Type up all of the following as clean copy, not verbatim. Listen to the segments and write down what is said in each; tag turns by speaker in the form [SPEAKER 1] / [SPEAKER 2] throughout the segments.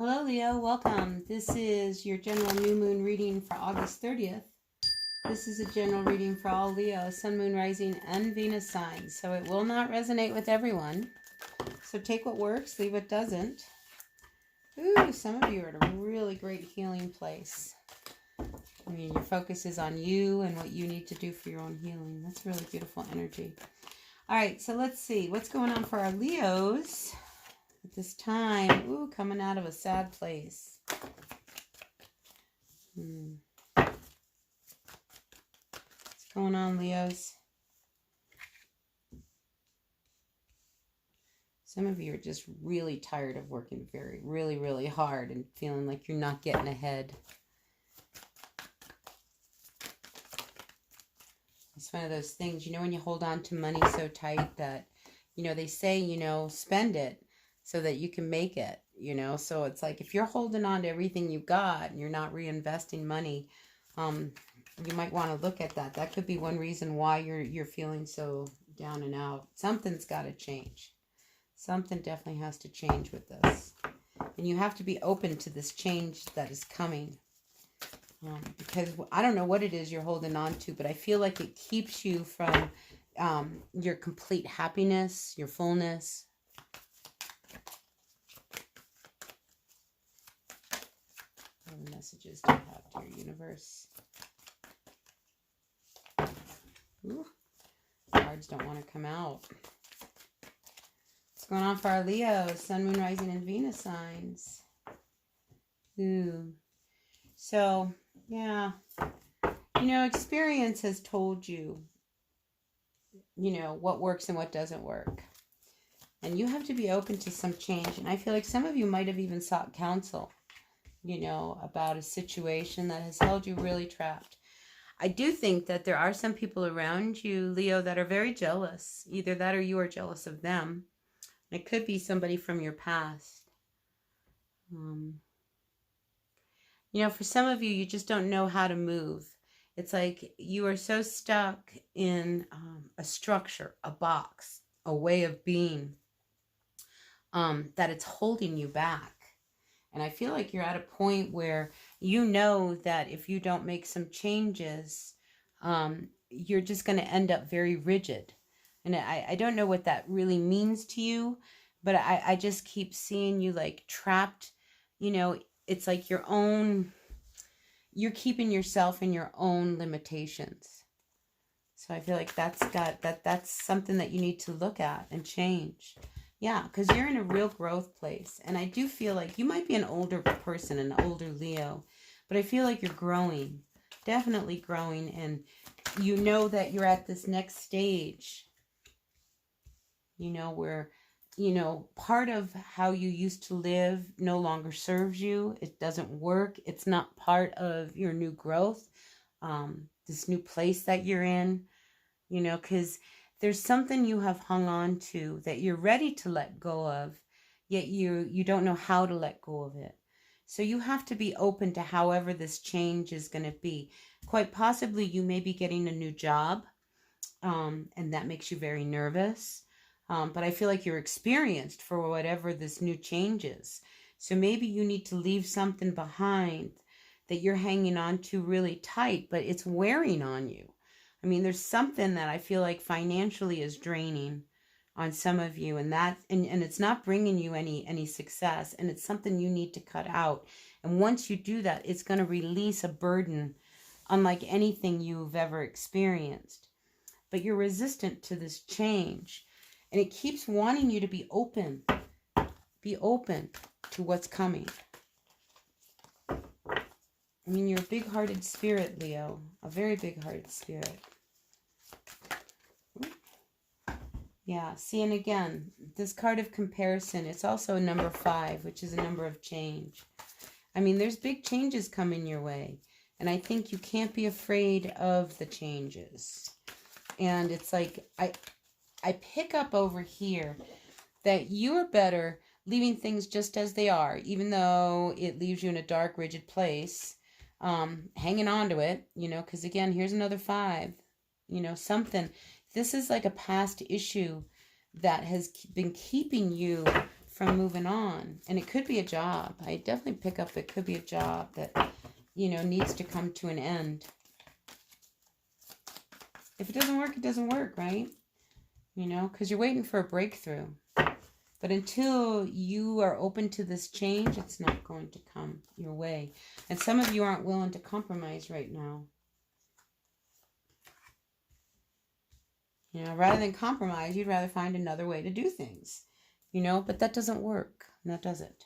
[SPEAKER 1] Hello, Leo. Welcome. This is your general new moon reading for August 30th. This is a general reading for all Leo, Sun, Moon, Rising, and Venus signs. So it will not resonate with everyone. So take what works, leave what doesn't. Ooh, some of you are at a really great healing place. I mean, your focus is on you and what you need to do for your own healing. That's really beautiful energy. All right, so let's see. What's going on for our Leos at this time? Ooh, coming out of a sad place. What's going on, Leos? Some of you are just really tired of working really hard and feeling like you're not getting ahead. It's one of those things, when you hold on to money so tight that, they say, spend it so that you can make it, So it's like if you're holding on to everything you've got and you're not reinvesting money, you might want to look at that. That could be one reason why you're feeling so down and out. Something's got to change. Something definitely has to change with this. And you have to be open to this change that is coming. Because I don't know what it is you're holding on to, but I feel like it keeps you from your complete happiness, your fullness. What messages do you have, dear universe? Ooh, cards don't want to come out. What's going on for our Leos, Sun, Moon, Rising, and Venus signs? Ooh. So, yeah. Experience has told you, what works and what doesn't work. And you have to be open to some change. And I feel like some of you might have even sought counsel, about a situation that has held you really trapped. I do think that there are some people around you, Leo, that are very jealous. Either that or you are jealous of them. It could be somebody from your past. For some of you, you just don't know how to move. It's like you are so stuck in a structure, a box, a way of being, that it's holding you back. And I feel like you're at a point where you know that if you don't make some changes, you're just going to end up very rigid. And I don't know what that really means to you, but I just keep seeing you like trapped. It's like you're keeping yourself in your own limitations. So I feel like that's something that you need to look at and change. Yeah, because you're in a real growth place. And I do feel like you might be an older person, an older Leo, but I feel like you're growing, definitely growing. And you know that you're at this next stage, where, part of how you used to live no longer serves you. It doesn't work. It's not part of your new growth, this new place that you're in, because there's something you have hung on to that you're ready to let go of, yet you don't know how to let go of it. So you have to be open to however this change is going to be. Quite possibly you may be getting a new job, and that makes you very nervous. But I feel like you're experienced for whatever this new change is. So maybe you need to leave something behind that you're hanging on to really tight, but it's wearing on you. I mean, there's something that I feel like financially is draining on some of you, and it's not bringing you any success, and it's something you need to cut out. And once you do that, it's going to release a burden unlike anything you've ever experienced. But you're resistant to this change, and it keeps wanting you to be open to what's coming. I mean, you're a big-hearted spirit, Leo, a very big-hearted spirit. Yeah, see, and again, this card of comparison, it's also a number 5, which is a number of change. I mean, there's big changes coming your way, and I think you can't be afraid of the changes. And it's like, I pick up over here that you're better leaving things just as they are, even though it leaves you in a dark, rigid place, hanging on to it, because again, here's another 5, something. This is like a past issue that has been keeping you from moving on. And it could be a job. I definitely pick up it could be a job that, you know, needs to come to an end. If it doesn't work, it doesn't work, right? You know, because you're waiting for a breakthrough. But until you are open to this change, it's not going to come your way. And some of you aren't willing to compromise right now. You know, rather than compromise, you'd rather find another way to do things. You know, but that doesn't work. That doesn't.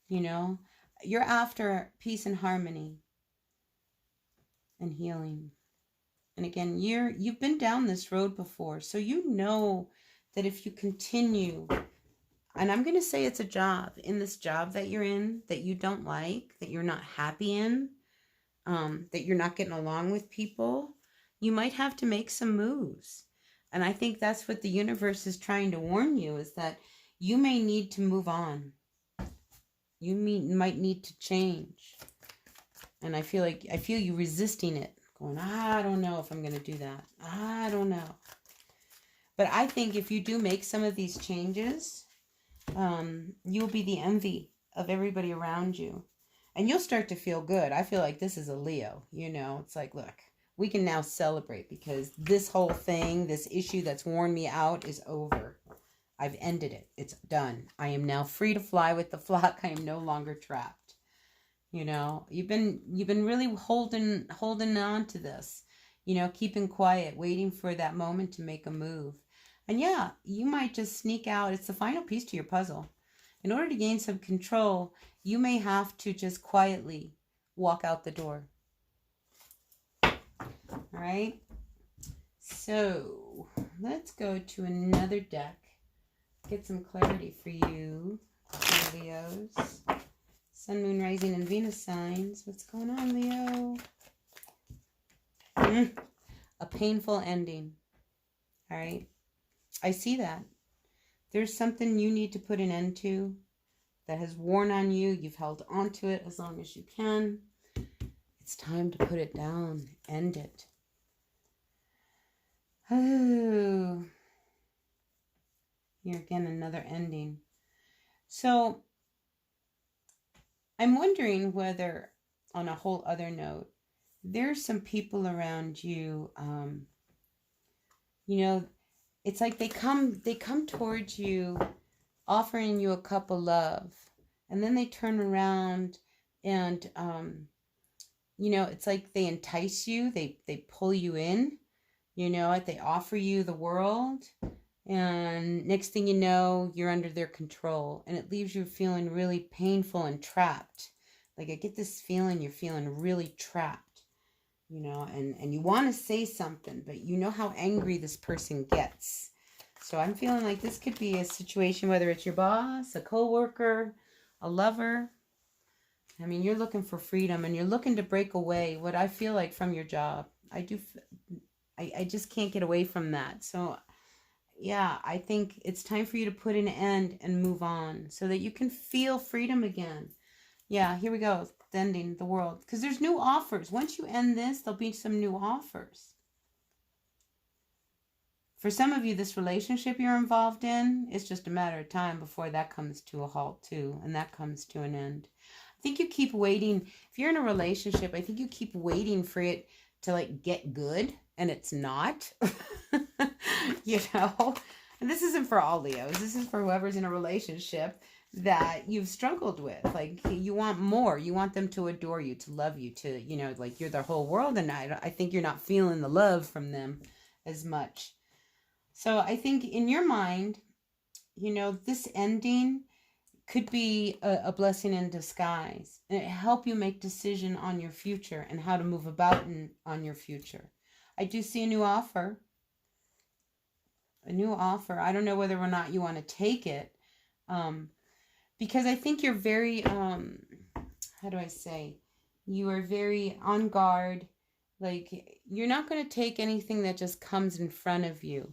[SPEAKER 1] You know, you're after peace and harmony and healing. And again, you've been down this road before. So you know that if you continue, and I'm going to say it's a job, in this job that you're in, that you don't like, that you're not happy in, that you're not getting along with people, you might have to make some moves. And I think that's what the universe is trying to warn you, is that you may need to move on. You might need to change. And I feel you resisting it, going, I don't know if I'm going to do that. I don't know. But I think if you do make some of these changes, you'll be the envy of everybody around you. And you'll start to feel good. I feel like this is a Leo, you know. It's like, look, we can now celebrate because this whole thing, this issue that's worn me out is over. I've ended it. It's done. I am now free to fly with the flock. I am no longer trapped. You know, you've been really holding on to this, you know, keeping quiet, waiting for that moment to make a move. And yeah, you might just sneak out. It's the final piece to your puzzle. In order to gain some control, you may have to just quietly walk out the door. All right. So let's go to another deck. Get some clarity for you, Leos. Sun, Moon, Rising, and Venus signs. What's going on, Leo? A painful ending. All right. I see that. There's something you need to put an end to that has worn on you. You've held on to it as long as you can. It's time to put it down. End it. Oh. Here again, another ending. So I'm wondering whether, on a whole other note, there's some people around you, you know, it's like they come towards you offering you a cup of love, and then they turn around and, you know, it's like they entice you, they pull you in, you know, they offer you the world, and next thing you know, you're under their control, and it leaves you feeling really painful and trapped. Like I get this feeling you're feeling really trapped, you know, and you want to say something, but you know how angry this person gets. So I'm feeling like this could be a situation, whether it's your boss, a coworker, a lover. I mean, you're looking for freedom and you're looking to break away what I feel like from your job. I just can't get away from that. So yeah, I think it's time for you to put an end and move on so that you can feel freedom again. Yeah, here we go. Ending the world. Because there's new offers. Once you end this, there'll be some new offers. For some of you, this relationship you're involved in, it's just a matter of time before that comes to a halt too. And that comes to an end. I think you keep waiting. If you're in a relationship, I think you keep waiting for it to like get good. And it's not. You know, and this isn't for all Leos. This is for whoever's in a relationship that you've struggled with. Like you want more. You want them to adore you, to love you, to, you know, like you're their whole world. And I think you're not feeling the love from them as much. So I think in your mind, you know, this ending could be a blessing in disguise. And it help you make decision on your future and how to move about on your future. I do see a new offer. A new offer. I don't know whether or not you want to take it. Because I think you're very, how do I say? You are very on guard. Like, you're not going to take anything that just comes in front of you.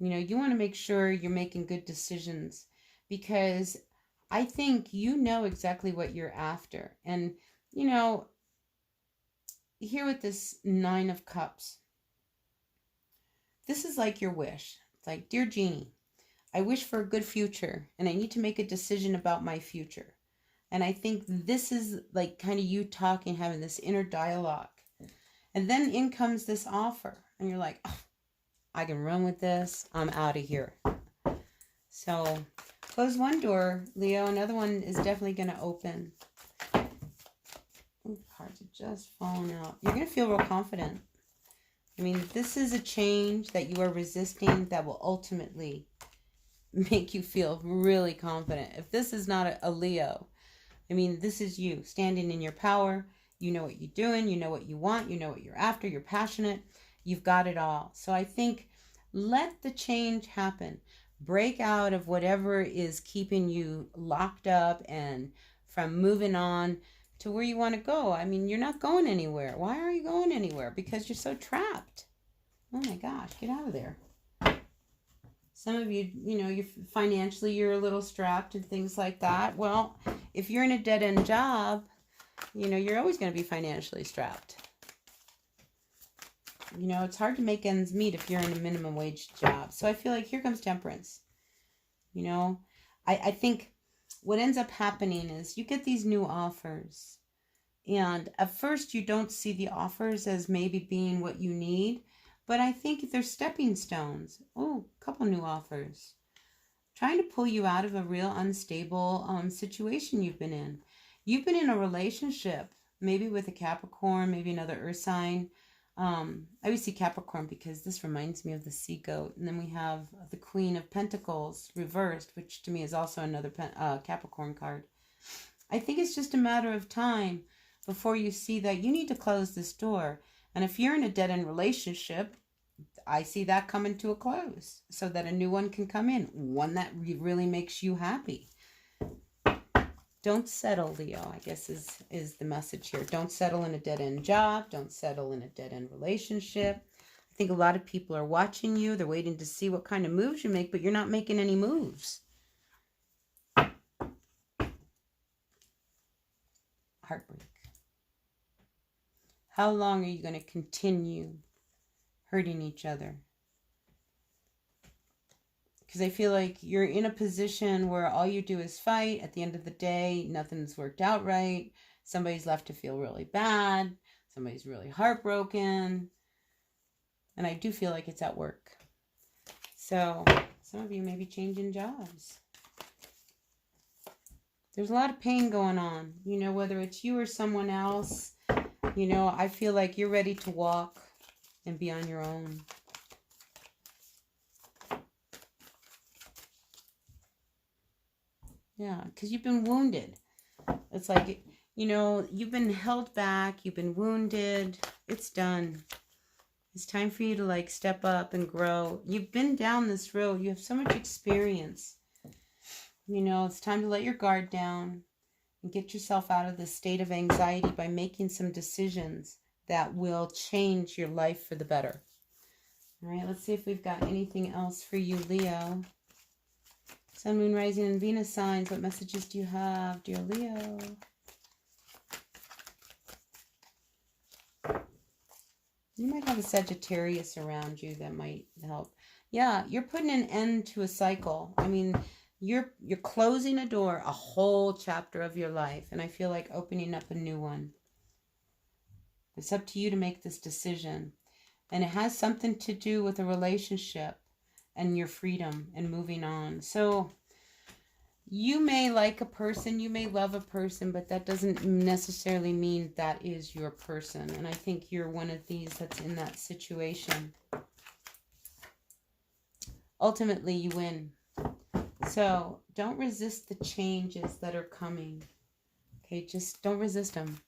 [SPEAKER 1] You know, you want to make sure you're making good decisions. Because I think you know exactly what you're after. And, you know, here with this 9 of Cups, this is like your wish. It's like, dear Genie, I wish for a good future, and I need to make a decision about my future. And I think this is like kind of you talking, having this inner dialogue. And then in comes this offer, and you're like, oh, I can run with this. I'm out of here. So close one door, Leo. Another one is definitely going to open. Ooh, cards are just falling out. You're going to feel real confident. I mean, this is a change that you are resisting that will ultimately make you feel really confident. If this is not a Leo, I mean, this is you standing in your power. You know what you're doing. You know what you want. You know what you're after. You're passionate. You've got it all. So I think let the change happen. Break out of whatever is keeping you locked up and from moving on to where you want to go. I mean, you're not going anywhere. Why are you going anywhere? Because you're so trapped. Oh my gosh, get out of there. Some of you, you know, you're a little strapped and things like that. Well, if you're in a dead-end job, you know, you're always going to be financially strapped. You know, it's hard to make ends meet if you're in a minimum wage job. So I feel like here comes temperance. You know, I think what ends up happening is you get these new offers. And at first you don't see the offers as maybe being what you need. But I think they're stepping stones. Oh, a couple new offers. Trying to pull you out of a real unstable situation you've been in. You've been in a relationship, maybe with a Capricorn, maybe another Earth sign. I always see Capricorn because this reminds me of the sea goat. And then we have the Queen of Pentacles reversed, which to me is also another Capricorn card. I think it's just a matter of time before you see that you need to close this door. And if you're in a dead-end relationship, I see that coming to a close so that a new one can come in. One that really makes you happy. Don't settle, Leo, I guess is the message here. Don't settle in a dead-end job. Don't settle in a dead-end relationship. I think a lot of people are watching you. They're waiting to see what kind of moves you make, but you're not making any moves. Heartbreak. How long are you going to continue hurting each other? Because I feel like you're in a position where all you do is fight. At the end of the day, nothing's worked out right. Somebody's left to feel really bad. Somebody's really heartbroken. And I do feel like it's at work. So some of you may be changing jobs. There's a lot of pain going on. You know, whether it's you or someone else. You know, I feel like you're ready to walk and be on your own. Yeah, because you've been wounded. It's like, you know, you've been held back. You've been wounded. It's done. It's time for you to like step up and grow. You've been down this road. You have so much experience. You know, it's time to let your guard down and get yourself out of this state of anxiety by making some decisions that will change your life for the better. All right, let's see if we've got anything else for you, Leo. Sun, Moon, Rising, and Venus signs. What messages do you have, dear Leo? You might have a Sagittarius around you that might help. Yeah, you're putting an end to a cycle. I mean, you're closing a door, a whole chapter of your life. And I feel like opening up a new one. It's up to you to make this decision. And it has something to do with a relationship and your freedom and moving on. So you may like a person, you may love a person, but that doesn't necessarily mean that is your person. And I think you're one of these that's in that situation. Ultimately, you win. So don't resist the changes that are coming. Okay, just don't resist them.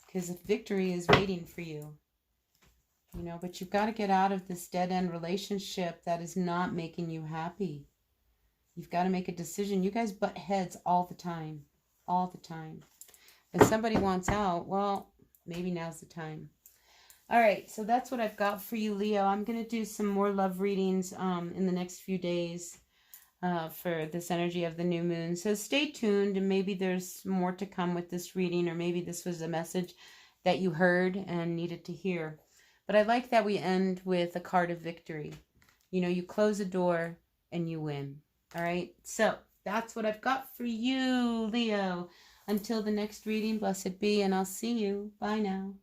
[SPEAKER 1] Because victory is waiting for you. You know, but you've got to get out of this dead-end relationship that is not making you happy. You've got to make a decision. You guys butt heads all the time. All the time. If somebody wants out, well, maybe now's the time. All right, so that's what I've got for you, Leo. I'm going to do some more love readings in the next few days for this energy of the new moon. So stay tuned, and maybe there's more to come with this reading, or maybe this was a message that you heard and needed to hear. But I like that we end with a card of victory. You know, you close a door and you win. All right. So that's what I've got for you, Leo. Until the next reading, blessed be, and I'll see you. Bye now.